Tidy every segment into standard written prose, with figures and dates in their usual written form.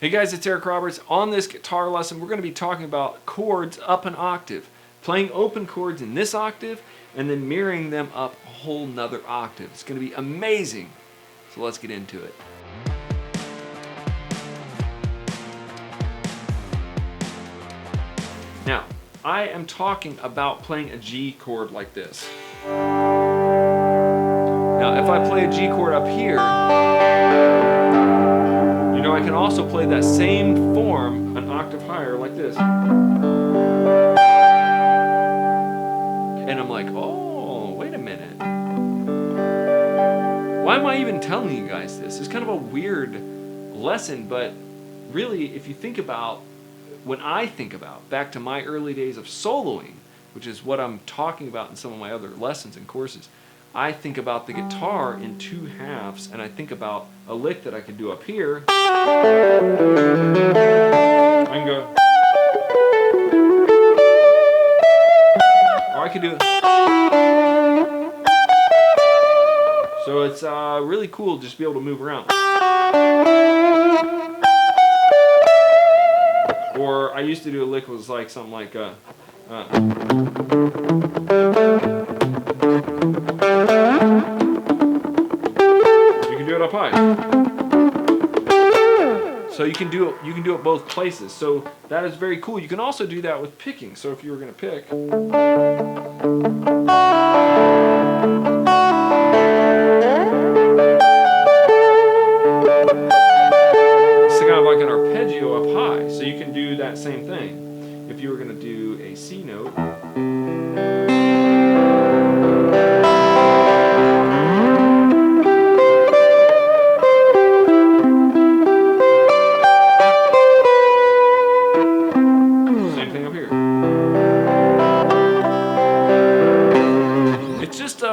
Hey guys, it's Eric Roberts. On this guitar lesson, we're going to be talking about chords up an octave. Playing open chords in this octave and then mirroring them up a whole nother octave. It's going to be amazing. So let's get into it. Now, I am talking about playing a G chord like this. Now, if I play a G chord up here, I can also play that same form an octave higher like this. And I'm like, oh, wait a minute. Why am I even telling you guys this? It's kind of a weird lesson, but really, if you think about, when I think about back to my early days of soloing, which is what I'm talking about in some of my other lessons and courses, I think about the guitar in two halves, and I think about a lick that I can do up here. I can go, or I can do it. So it's really cool just to be able to move around. Or I used to do a lick that was like something like up high. So you can do it both places. So that is very cool. You can also do that with picking. So if you were going to pick, it's kind of like an arpeggio up high. So you can do that same thing. If you were going to do a C note,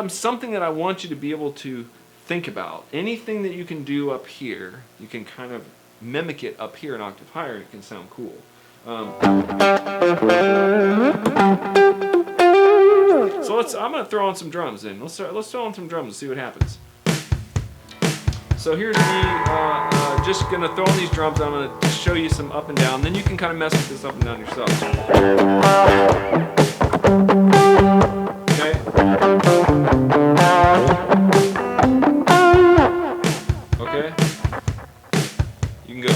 something that I want you to be able to think about. Anything that you can do up here, you can kind of mimic it up here an octave higher, and it can sound cool. So I'm going to throw on some drums in. Let's throw on some drums and see what happens. So here's me just going to throw on these drums. I'm going to show you some up and down. Then you can kind of mess with this up and down yourself. Okay. Okay. You can go.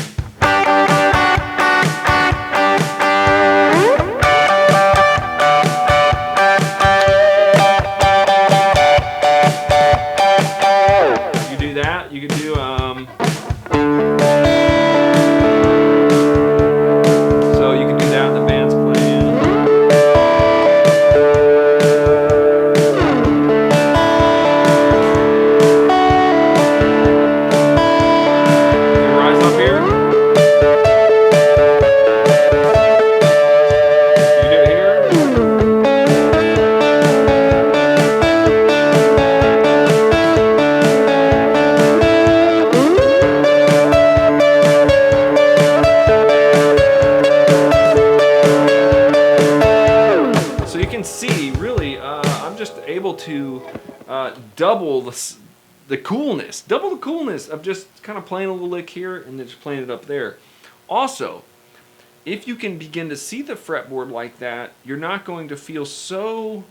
You can do that. You can do so you can do that when the band's playing. See, really, I'm just able to double the coolness of just kind of playing a little lick here and then just playing it up there. Also, if you can begin to see the fretboard like that, you're not going to feel so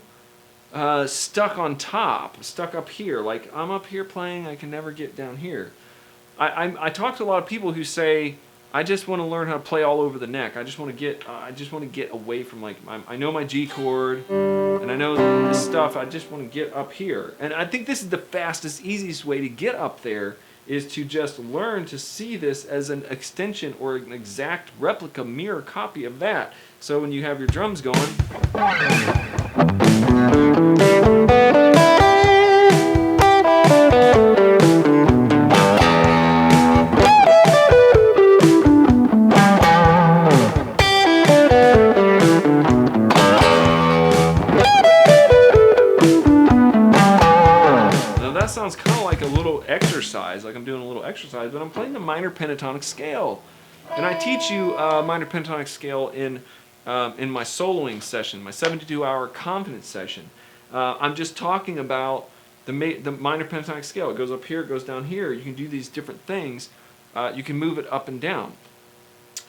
stuck on top, stuck up here. Like I'm up here playing, I can never get down here. I talk to a lot of people who say, I just want to learn how to play all over the neck. I just want to get away from, like, I know my G chord and I know this stuff. I just want to get up here. And I think this is the fastest, easiest way to get up there, is to just learn to see this as an extension or an exact replica, mirror copy of that. So when you have your drums going, sounds kind of like a little exercise, like I'm doing a little exercise, but I'm playing the minor pentatonic scale. And I teach you minor pentatonic scale in my soloing session, my 72-hour confidence session. I'm just talking about the minor pentatonic scale. It goes up here, it goes down here. You can do these different things. You can move it up and down.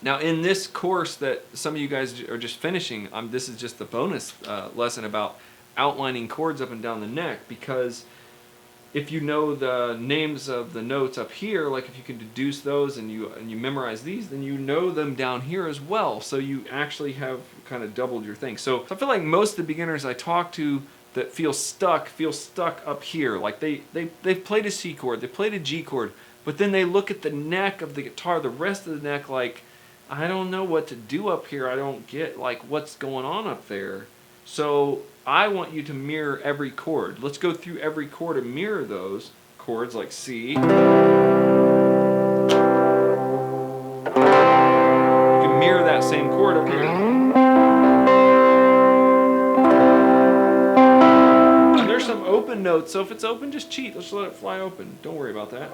Now in this course that some of you guys are just finishing, this is just the bonus lesson about outlining chords up and down the neck, because if you know the names of the notes up here, like if you can deduce those and you memorize these, then you know them down here as well. So you actually have kind of doubled your thing. So I feel like most of the beginners I talk to that feel stuck up here. Like they've played a C chord, they played a G chord, but then they look at the neck of the guitar, the rest of the neck, like, I don't know what to do up here. I don't get like what's going on up there. So I want you to mirror every chord. Let's go through every chord and mirror those chords, like C. You can mirror that same chord up here. And there's some open notes, so if it's open, just cheat. Let's let it fly open. Don't worry about that.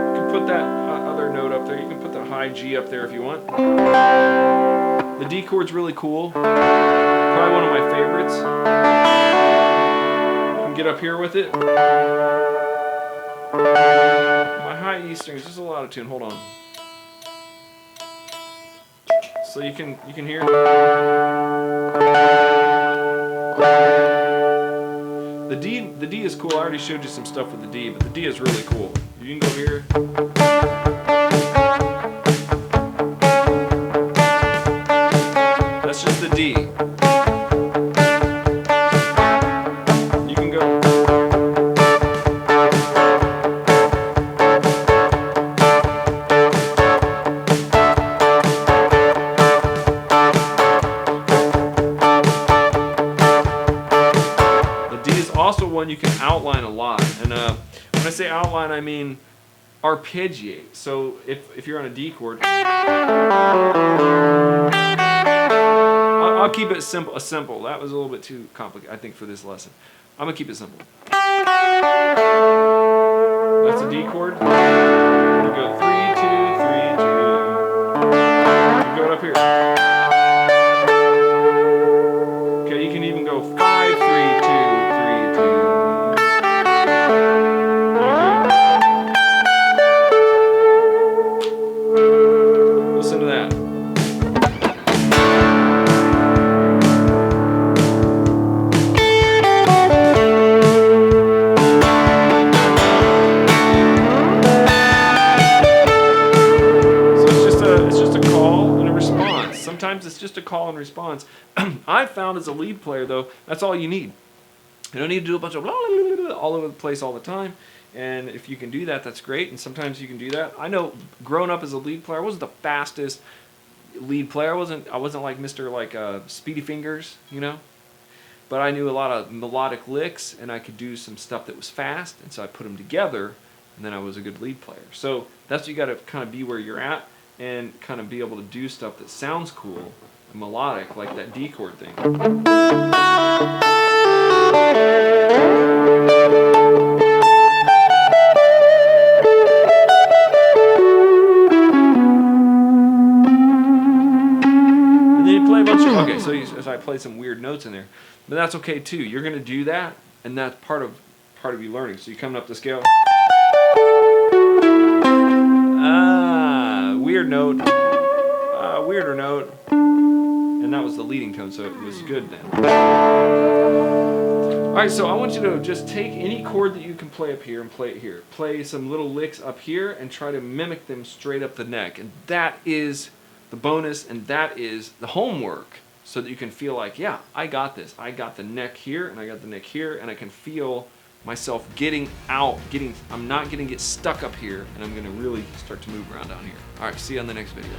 You can put that other note up there. You can put the high G up there if you want. The D chord's really cool. Probably one of my favorites. You can get up here with it. My high E strings, just a lot of tune. Hold on. So you can hear. The D is cool. I already showed you some stuff with the D, but the D is really cool. You can go here. That's just the D. You can go. The D is also one you can outline a lot. And when I say outline, I mean arpeggiate. So if you're on a D chord, I'll keep it simple. That was a little bit too complicated, I think, for this lesson. I'm gonna keep it simple. That's a D chord. You go 3, 2, 3, 2. You go up here. Okay, you can even go 5, 3, 2, 3, 2. Listen to that. Sometimes it's just a call and response. I've found as a lead player, though, that's all you need. You don't need to do a bunch of blah, blah, blah, blah, all over the place all the time. And if you can do that, that's great. And sometimes you can do that. I know growing up as a lead player, I wasn't the fastest lead player. I wasn't like Mr. like Speedy Fingers, you know. But I knew a lot of melodic licks, and I could do some stuff that was fast. And so I put them together, and then I was a good lead player. So that's what you got to kind of be where you're at, and kind of be able to do stuff that sounds cool and melodic, like that D chord thing. And then you play a bunch of, okay, so I played some weird notes in there, but that's okay too. You're gonna do that, and that's part of you learning. So you're coming up the scale. Weird note, weirder note, and that was the leading tone, so it was good then. Alright, so I want you to just take any chord that you can play up here and play it here. Play some little licks up here and try to mimic them straight up the neck. And that is the bonus, and that is the homework, so that you can feel like, yeah, I got this. I got the neck here, and I got the neck here, and I can feel myself getting out, I'm not gonna get stuck up here, and I'm gonna really start to move around down here. All right, see you on the next video.